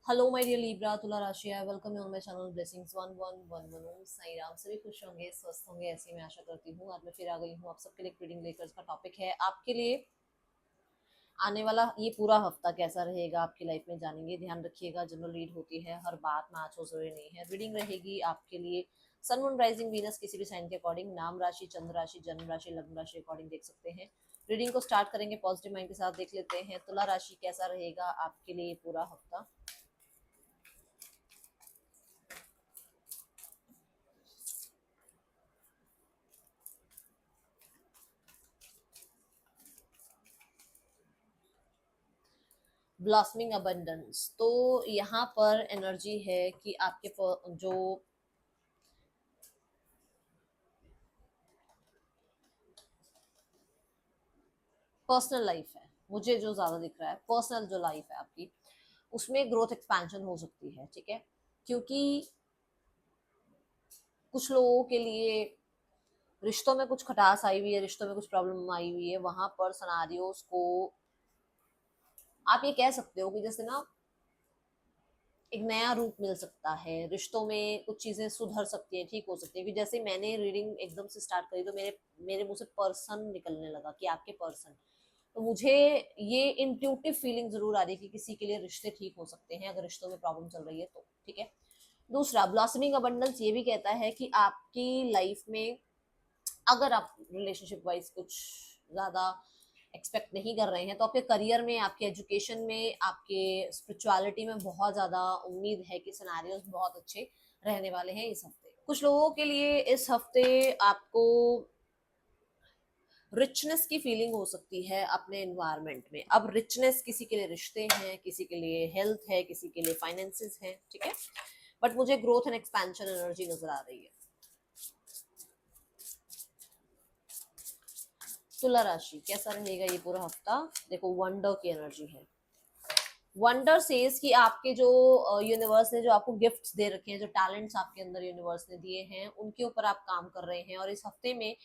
Hello my dear Libra तुला राशि है, welcome you on my channel blessings 1111 ओम साई राम। सभी खुश होंगे, स्वस्थ होंगे, ऐसी मैं आशा करती हूँ। आज मैं फिर आ गई हूँ आप सबके लिए रीडिंग लेकर। इसका टॉपिक है आपके लिए आने वाला ये पूरा हफ्ता कैसा रहेगा आपकी लाइफ में, जानेंगे। ध्यान रखिएगा, जनरल रीड होती है, हर बात मैच हो जरूरी नहीं है। रीडिंग रहेगी आपके लिए सन मून राइजिंग वीनस किसी भी साइन के अकॉर्डिंग, नाम राशि, चंद्र राशि, जन्म राशि, लग्न राशि अकॉर्डिंग देख सकते हैं। रीडिंग को स्टार्ट करेंगे पॉजिटिव माइंड के साथ। देख लेते हैं तुला राशि कैसा रहेगा आपके लिए पूरा हफ्ता। ब्लॉसमिंग अबंडेंस, तो यहाँ पर एनर्जी है कि आपके जो पर्सनल लाइफ है, मुझे जो ज्यादा दिख रहा है पर्सनल जो लाइफ है आपकी, उसमें ग्रोथ एक्सपेंशन हो सकती है। ठीक है, क्योंकि कुछ लोगों के लिए रिश्तों में कुछ खटास आई हुई है, रिश्तों में कुछ प्रॉब्लम आई हुई है। वहां पर सनारियोस को आप ये कह सकते हो कि जैसे ना एक नया रूप मिल सकता है, रिश्तों में कुछ चीजें सुधर सकती हैं, ठीक हो सकती है। कि जैसे मैंने रीडिंग एकदम से स्टार्ट करी तो मेरे मेरे मुंह से पर्सन निकलने लगा कि आपके पर्सन, तो मुझे ये इंट्यूटिव फीलिंग जरूर आ रही है कि किसी के लिए रिश्ते ठीक हो सकते हैं अगर रिश्तों में प्रॉब्लम चल रही है तो। ठीक है, दूसरा ब्लॉसमिंग अबंडेंस ये भी कहता है कि आपकी लाइफ में अगर आप रिलेशनशिप वाइज कुछ ज्यादा एक्सपेक्ट नहीं कर रहे हैं तो आपके करियर में, आपके एजुकेशन में, आपके स्पिरिचुअलिटी में बहुत ज्यादा उम्मीद है कि सिनेरियोस बहुत अच्छे रहने वाले हैं इस हफ्ते। कुछ लोगों के लिए इस हफ्ते आपको रिचनेस की फीलिंग हो सकती है अपने एनवायरनमेंट में। अब रिचनेस किसी के लिए रिश्ते हैं, किसी के लिए हेल्थ है, किसी के लिए फाइनेंसेस है। ठीक है, बट मुझे ग्रोथ एंड एक्सपेंशन एनर्जी नजर आ रही है। तुला राशि कैसा रहेगा ये पूरा हफ्ता। देखो, वंडर की एनर्जी है। वंडर सेज कि आपके जो यूनिवर्स ने जो आपको गिफ्ट्स दे रखे हैं, जो टैलेंट्स आपके अंदर यूनिवर्स ने दिए हैं, उनके ऊपर आप काम कर रहे हैं। और इस हफ्ते में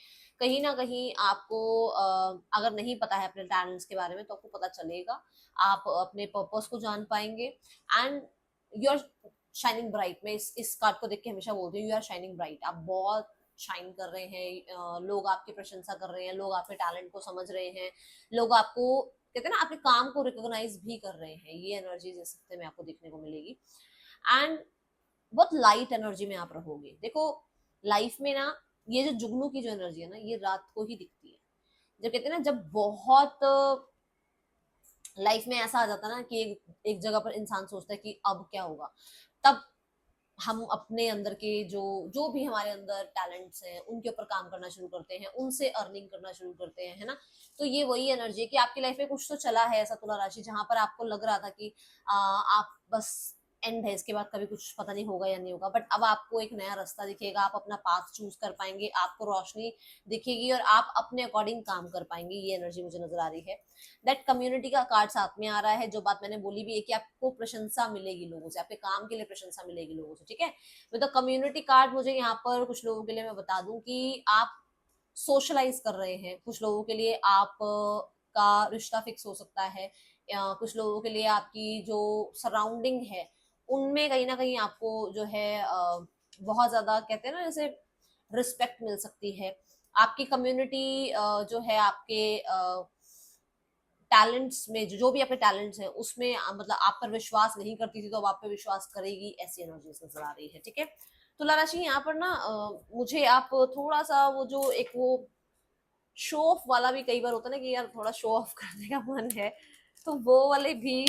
कहीं ना कहीं आपको अगर नहीं पता है अपने टैलेंट्स के बारे में तो आपको पता चलेगा। आप अपने पर्पस को जान पाएंगे and you are shining bright. मैं इस कार्ड को देख के हमेशा बोलती हूँ, यू आर शाइनिंग ब्राइट। आप बहुत शाइन कर रहे हैं, लोग आपकी प्रशंसा कर रहे हैं, लोग आपके टैलेंट को समझ रहे हैं, लोग आपको कहते हैं ना आपके काम को रिकॉग्नाइज भी कर रहे हैं। ये एनर्जी इस हफ्ते में आपको देखने को मिलेगी एंड बहुत लाइट एनर्जी में आप रहोगे। देखो, लाइफ में ना ये जो जुगनू की जो एनर्जी है ना, ये रात को ही दिखती है। जब कहते हैं ना, जब बहुत लाइफ में ऐसा आ जाता है ना कि एक जगह पर इंसान सोचता है कि अब क्या होगा, तब हम अपने अंदर के जो जो भी हमारे अंदर टैलेंट्स हैं उनके ऊपर काम करना शुरू करते हैं, उनसे अर्निंग करना शुरू करते हैं, है ना। तो ये वही एनर्जी है कि आपकी लाइफ में कुछ तो चला है ऐसा तुला राशि, जहां पर आपको लग रहा था कि आप बस एंड है, इसके बाद कभी कुछ पता नहीं होगा या नहीं होगा, बट अब आपको एक नया रास्ता दिखेगा, आप अपना पाथ चूज कर पाएंगे, आपको रोशनी दिखेगी और आप अपने अकॉर्डिंग काम कर पाएंगे। ये एनर्जी मुझे नजर आ रही है। दैट कम्युनिटी का कार्ड साथ में आ रहा है। जो बात मैंने बोली भी है कि आपको प्रशंसा मिलेगी लोगों से, आपके काम के लिए प्रशंसा मिलेगी लोगों से। ठीक है, तो कम्युनिटी कार्ड मुझे यहाँ पर कुछ लोगों के लिए मैं बता दूं कि आप सोशलाइज कर रहे हैं। कुछ लोगों के लिए आप का रिश्ता फिक्स हो सकता है, या कुछ लोगों के लिए आपकी जो सराउंडिंग है उनमें कहीं ना कहीं आपको जो है बहुत ज्यादा कहते हैं ना जैसे रिस्पेक्ट मिल सकती है। आपकी कम्युनिटी जो है आपके टैलेंट्स में, जो भी आपके टैलेंट्स हैं उसमें मतलब आप पर विश्वास नहीं करती थी तो अब आप पे विश्वास करेगी, ऐसी एनर्जी नजर आ रही है। ठीक है, तुला राशि यहाँ पर ना मुझे आप थोड़ा सा वो जो एक वो शो ऑफ वाला भी कई बार होता है ना कि यार थोड़ा शो ऑफ करने का मन है, तो वो वाले भी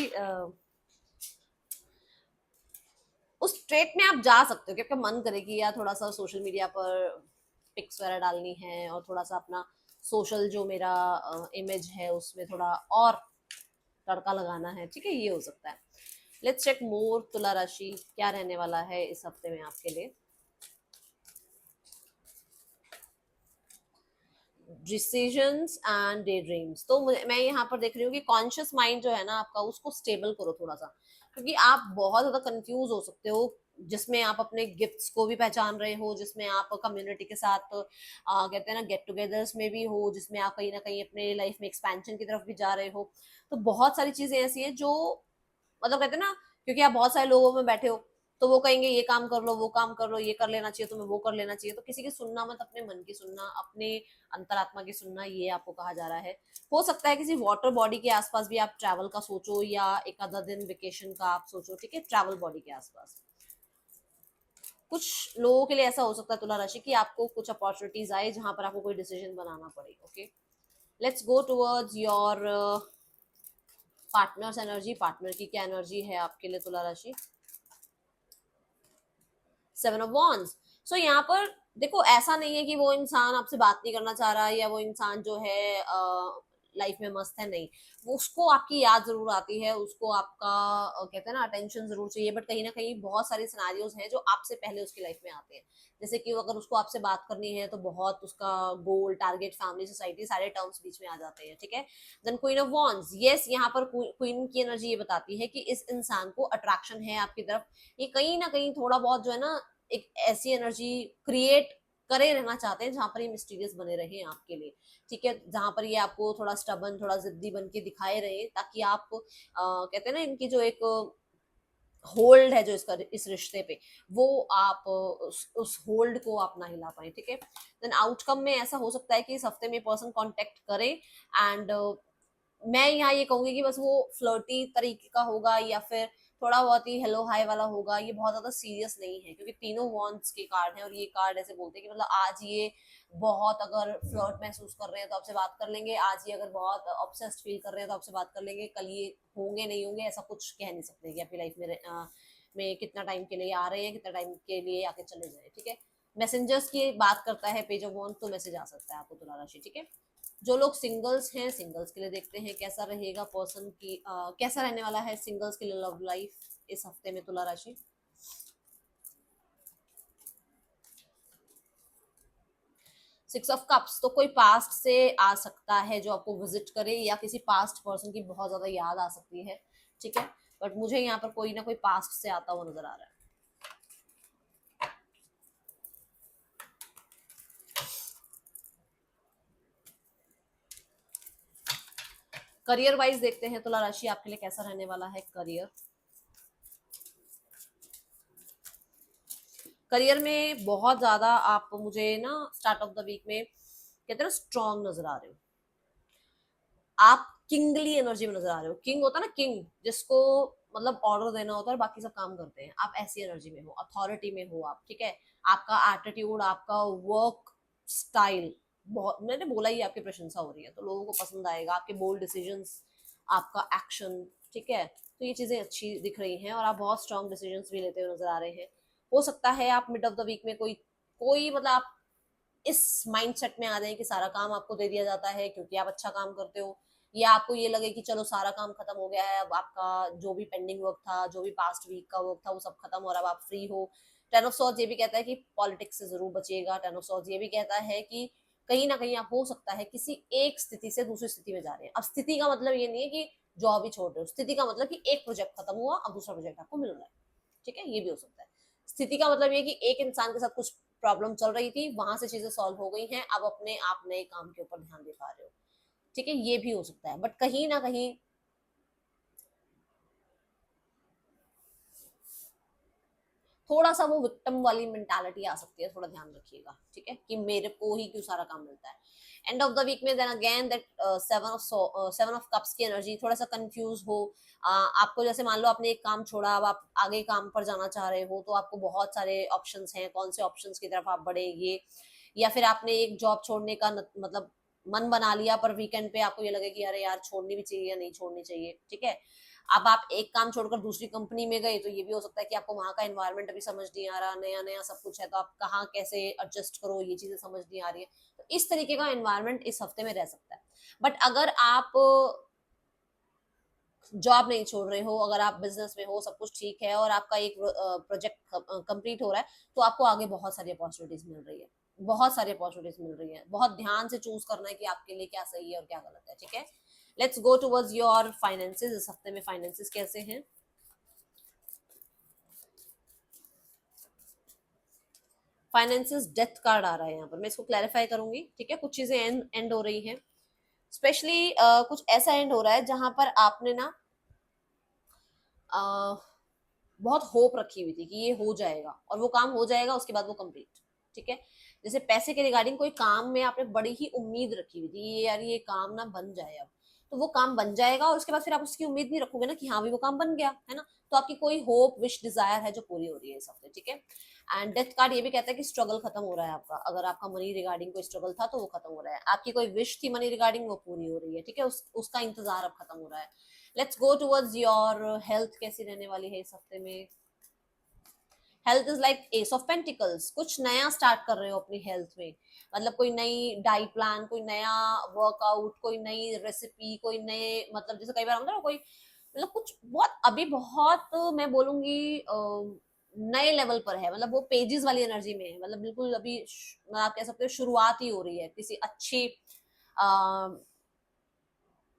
उस ट्रेक में आप जा सकते हो कि आपका मन करे कि यार थोड़ा सा सोशल मीडिया पर पिक्स वगैरह डालनी है और थोड़ा सा अपना सोशल जो मेरा इमेज है उसमें थोड़ा और तड़का लगाना है। ठीक है, ये हो सकता है। लेट्स चेक मोर तुला राशि क्या रहने वाला है इस हफ्ते में आपके लिए। डिसीजंस एंड डे ड्रीम्स, तो मैं यहाँ पर देख रही हूँ कि कॉन्शियस माइंड जो है ना आपका, उसको स्टेबल करो थोड़ा सा, क्योंकि आप बहुत ज्यादा कंफ्यूज हो सकते हो, जिसमें आप अपने गिफ्ट्स को भी पहचान रहे हो, जिसमें आप कम्युनिटी के साथ कहते हैं ना गेट टुगेदर्स में भी हो, जिसमें आप कहीं ना कहीं अपने लाइफ में एक्सपेंशन की तरफ भी जा रहे हो। तो बहुत सारी चीजें ऐसी हैं जो मतलब कहते हैं ना क्योंकि आप बहुत सारे लोगों में बैठे हो, तो वो कहेंगे ये काम कर लो, वो काम कर लो, ये कर लेना चाहिए तुम्हें, वो कर लेना चाहिए, तो किसी की सुनना मत, अपने मन की सुनना, अपने अंतरात्मा की सुनना, ये आपको कहा जा रहा है। हो सकता है किसी वाटर बॉडी के आसपास भी आप ट्रैवल का सोचो, या एक आधा दिन वेकेशन का आप सोचो, ठीक है, ट्रैवल बॉडी के आसपास। कुछ लोगों के लिए ऐसा हो सकता है तुला राशि कि आपको कुछ अपॉर्चुनिटीज आए जहां पर आपको कोई डिसीजन बनाना पड़े। Okay, let's go towards your partners energy. Partner की क्या एनर्जी है आपके लिए तुला राशि? 7 ऑफ वॉन्ड्स। सो यहाँ पर देखो, ऐसा नहीं है कि वो इंसान आपसे बात नहीं करना चाह रहा है, या वो इंसान जो है लाइफ में मस्त है, नहीं, वो उसको आपकी याद जरूर आती है, उसको आपका कहते हैं ना अटेंशन जरूर चाहिए, बट कहीं ना कहीं बहुत सारे सिनारियोज हैं जो आपसे पहले उसकी लाइफ में आते हैं। जैसे कि अगर उसको आपसे बात करनी है तो बहुत उसका गोल, टारगेट, फैमिली, सोसाइटी, सारे टर्म्स बीच में आ जाते हैं, ठीक है। Then queen of wands, yes, यहाँ पर क्वीन की एनर्जी ये बताती है कि इस इंसान को अट्रैक्शन है आपकी तरफ। ये कहीं ना कहीं थोड़ा बहुत जो है ना, एक ऐसी एनर्जी क्रिएट करे रहना चाहते हैं जहां पर ये मिस्टीरियस बने रहे आपके लिए, ठीक है, जहां पर ये आपको थोड़ा स्टबन, थोड़ा जिद्दी बन के दिखाए रहे, ताकि आप कहते हैं ना, इनकी जो एक होल्ड है जो इसका इस रिश्ते पे, वो आप उस होल्ड को आप ना हिला पाए, ठीक है। देन आउटकम में ऐसा हो सकता है कि इस हफ्ते में पर्सन कांटेक्ट करे, एंड मैं यहाँ ये कहूंगी कि बस वो फ्लर्टी तरीके का होगा, या फिर थोड़ा बहुत ही हेलो हाय वाला होगा, ये बहुत ज्यादा सीरियस नहीं है, क्योंकि तीनों वॉन्ट्स के कार्ड हैं, और ये कार्ड ऐसे बोलते हैं कि मतलब आज ये बहुत अगर फ्लर्ट महसूस कर रहे हैं तो आपसे बात कर लेंगे, आज ये अगर बहुत ऑब्सेस्ड फील कर रहे हैं तो आपसे बात कर लेंगे, कल ये होंगे नहीं होंगे ऐसा कुछ कह नहीं सकते कि आपकी लाइफ में कितना टाइम के लिए आ रहे हैं, कितना टाइम के लिए आके चले जाए, ठीक है। मैसेंजर्स की बात करता है पेज ऑफ वॉन्ड, तो मैसेज आ सकता है आपको तुला राशि, ठीक है। जो लोग सिंगल्स हैं, सिंगल्स के लिए देखते हैं कैसा रहेगा पर्सन की कैसा रहने वाला है सिंगल्स के लिए लव लाइफ इस हफ्ते में तुला राशि। 6 ऑफ कप्स, तो कोई पास्ट से आ सकता है जो आपको विजिट करे, या किसी पास्ट पर्सन की बहुत ज्यादा याद आ सकती है, ठीक है, बट मुझे यहाँ पर कोई ना कोई पास्ट से आता हुआ नजर आ रहा है। करियर वाइज देखते हैं तुला राशि आपके लिए कैसा रहने वाला है करियर। करियर में बहुत ज्यादा आप मुझे ना स्टार्ट ऑफ द वीक में कहते हैं ना स्ट्रांग नजर आ रहे हो, आप किंगली एनर्जी में नजर आ रहे हो। किंग होता है ना, किंग जिसको मतलब ऑर्डर देना होता है और बाकी सब काम करते हैं, आप ऐसी एनर्जी में हो, अथॉरिटी में हो आप, ठीक है। आपका एटीट्यूड, आपका वर्क स्टाइल, बहुत, मैंने बोला ही आपकी प्रशंसा हो रही है, तो लोगों को पसंद आएगा, आपके बोल्ड डिसीजंस, आपका एक्शन, ठीक है। तो ये चीजें अच्छी दिख रही हैं, और आप बहुत स्ट्रॉन्ग डिसीजंस भी लेते हुए नजर आ रहे हैं। हो सकता है आप मिड ऑफ द वीक में कोई कोई मतलब आप इस माइंडसेट में आ जाए कि सारा काम आपको दे दिया जाता है क्योंकि आप अच्छा काम करते हो, या आपको ये लगे कि चलो सारा काम खत्म हो गया है, अब आपका जो भी पेंडिंग वर्क था, जो भी पास्ट वीक का वर्क था, वो सब खत्म, और अब आप फ्री हो। टेन ऑफ सॉर्ड्स ये भी कहता है कि पॉलिटिक्स से जरूर बचिएगा। टेन ऑफ सॉर्ड्स ये भी कहता है कि कहीं ना कहीं आप हो सकता है किसी एक स्थिति से दूसरी स्थिति में जा रहे हैं। अब स्थिति का मतलब ये नहीं है कि जॉब ही छोड़ रहे हो, स्थिति का मतलब कि एक प्रोजेक्ट खत्म हुआ, अब दूसरा प्रोजेक्ट आपको मिल रहा है, ठीक है, ये भी हो सकता है। स्थिति का मतलब ये कि एक इंसान के साथ कुछ प्रॉब्लम चल रही थी, वहां से चीजें सॉल्व हो गई हैं, अब अपने आप नए काम के ऊपर ध्यान दे पा रहे हो, ठीक है, ये भी हो सकता है। बट कहीं ना कहीं थोड़ा सा वो विक्टिम वाली मेंटालिटी आ सकती है, थोड़ा ध्यान रखिएगा, ठीक है, कि मेरे को ही क्यों सारा काम मिलता है। एंड ऑफ द वीक में then again that seven of cups की एनर्जी, थोड़ा सा कंफ्यूज हो। आपको जैसे मान लो आपने एक काम छोड़ा, अब आप आगे काम पर जाना चाह रहे हो, तो आपको बहुत सारे ऑप्शंस हैं, कौन से ऑप्शंस की तरफ आप बढ़ेंगे, या फिर आपने एक जॉब छोड़ने का मतलब मन बना लिया, पर वीकेंड पे आपको ये लगे कि अरे यार छोड़नी भी चाहिए या नहीं छोड़नी चाहिए, ठीक है। अब आप एक काम छोड़कर दूसरी कंपनी में गए, तो ये भी हो सकता है कि आपको वहां का एनवायरनमेंट अभी समझ नहीं आ रहा, नया नया सब कुछ है, तो आप कहाँ कैसे एडजस्ट करो, ये चीजें समझ नहीं आ रही है, तो इस तरीके का एनवायरनमेंट इस हफ्ते में रह सकता है। बट अगर आप जॉब नहीं छोड़ रहे हो, अगर आप बिजनेस में हो, सब कुछ ठीक है, और आपका एक प्रोजेक्ट कंप्लीट हो रहा है, तो आपको आगे बहुत सारी अपॉर्चुनिटीज मिल रही है, बहुत सारी अपॉर्चुनिटीज मिल रही है। बहुत ध्यान से चूज करना है कि आपके लिए क्या सही है और क्या गलत है, ठीक है। Let's go towards your finances. इस हफ्ते में फाइनेंसेस कैसे हैं? फाइनेंसेस डेथ कार्ड आ रहा है यहाँ पर, मैं इसको क्लैरिफाई करूंगी, ठीक है। कुछ चीजें एंड एंड हो रही हैं, स्पेशली कुछ ऐसा एंड हो रहा है जहां पर आपने ना बहुत होप रखी हुई थी कि ये हो जाएगा और वो काम हो जाएगा, उसके बाद वो कंप्लीट, ठीक है। जैसे पैसे के रिगार्डिंग कोई काम में आपने बड़ी ही उम्मीद रखी हुई थी, ये यार ये काम ना बन जाए अब, तो वो काम बन जाएगा और उसके बाद फिर आप उसकी उम्मीद नहीं रखोगे ना कि हाँ भी वो काम बन गया है ना। तो आपकी कोई होप विश डिजायर है जो पूरी हो रही है इस हफ्ते, ठीक है। एंड डेथ कार्ड ये भी कहता है कि स्ट्रगल खत्म हो रहा है आपका, अगर आपका मनी रिगार्डिंग कोई स्ट्रगल था तो वो खत्म हो रहा है, आपकी कोई विश थी मनी रिगार्डिंग वो पूरी हो रही है, ठीक है, उसका इंतजार अब खत्म हो रहा है। Let's go towards your health, कैसी रहने वाली है इस हफ्ते में। Health is like S of pentacles, कुछ नया स्टार्ट कर रहे हो अपनी हेल्थ में, मतलब कोई नई डाइट प्लान, कोई नया वर्कआउट, कोई नई रेसिपी, कोई नए, मतलब जैसे कई बार होता है ना कोई, मतलब कुछ बहुत अभी बहुत मैं बोलूंगी नए लेवल पर है, मतलब वो पेजेस वाली एनर्जी में है, मतलब बिल्कुल अभी आप कह सकते हो शुरुआत ही हो रही है किसी अच्छी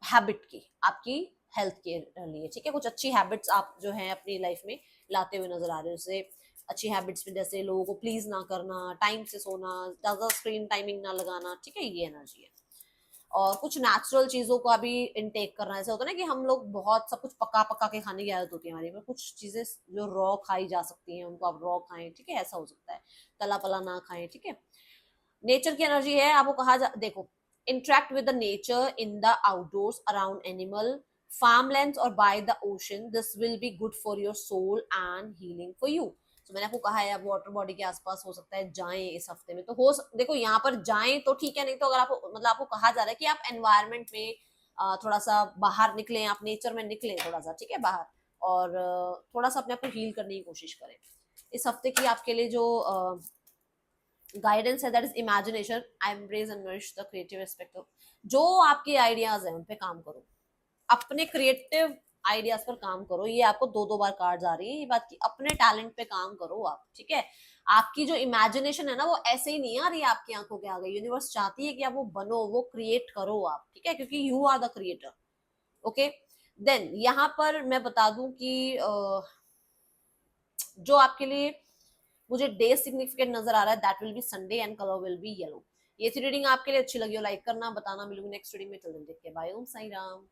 हैबिट की, आपकी हेल्थ के लिए, ठीक है। कुछ अच्छी हैबिट्स आप जो है अपनी लाइफ में लाते हुए नजर आ रहे हो, जैसे अच्छी हैबिट्स में जैसे लोगों को प्लीज ना करना, टाइम से सोना, ज्यादा स्क्रीन टाइमिंग ना लगाना, ठीक है, ये एनर्जी है। और कुछ नेचुरल चीजों को अभी इनटेक करना, ऐसा होता है ना कि हम लोग बहुत सब कुछ पका पका के खाने की आदत होती है हमारी, पर कुछ चीजें जो रॉ खाई जा सकती हैं उनको आप रॉ खाएं, ठीक है, ऐसा हो सकता है, तला पला ना खाएं, ठीक है। नेचर की एनर्जी है, आपको कहा जा, देखो, interact with the nature in the outdoors around animal farmlands or by the ocean, this will be good for your soul and healing for you। तो मैंने आपको कहा है आप वाटर बॉडी के आसपास हो सकता है जाएं इस हफ्ते में, तो देखो यहाँ पर जाएं तो ठीक है, नहीं तो अगर आपको मतलब आपको कहा जा रहा है कि आप एनवायरनमेंट में थोड़ा सा बाहर निकले, आप नेचर में निकले थोड़ा सा, ठीक है, बाहर, और थोड़ा सा अपने आप को हील करने की कोशिश करें। इस हफ्ते की आपके लिए जो गाइडेंस है that is imagination, I embrace and nourish the creative aspect of, जो आपके आइडियाज हैं उन पे काम करो, अपने क्रिएटिव आइडियाज पर काम करो, ये आपको दो दो बार कार्ड आ रही है ये बात की, अपने टैलेंट पे काम करो आप, ठीक है। आपकी जो इमेजिनेशन है ना वो ऐसे ही नहीं आ रही है आपकी आंखों के आगे, यूनिवर्स चाहती है कि आप वो बनो, वो क्रिएट करो आप, ठीक है, क्योंकि you are the creator, okay. Then यहाँ पर मैं बता दूं कि जो आपके लिए मुझे डे सिग्निफिकेंट नजर आ रहा है that will be Sunday and colour will be yellow. ये थी रीडिंग, आपके लिए अच्छी लगी हो लाइक करना, बताना, मिलूंगी नेक्स्ट रीडिंग में, till then take care, bye, Om Sai Ram.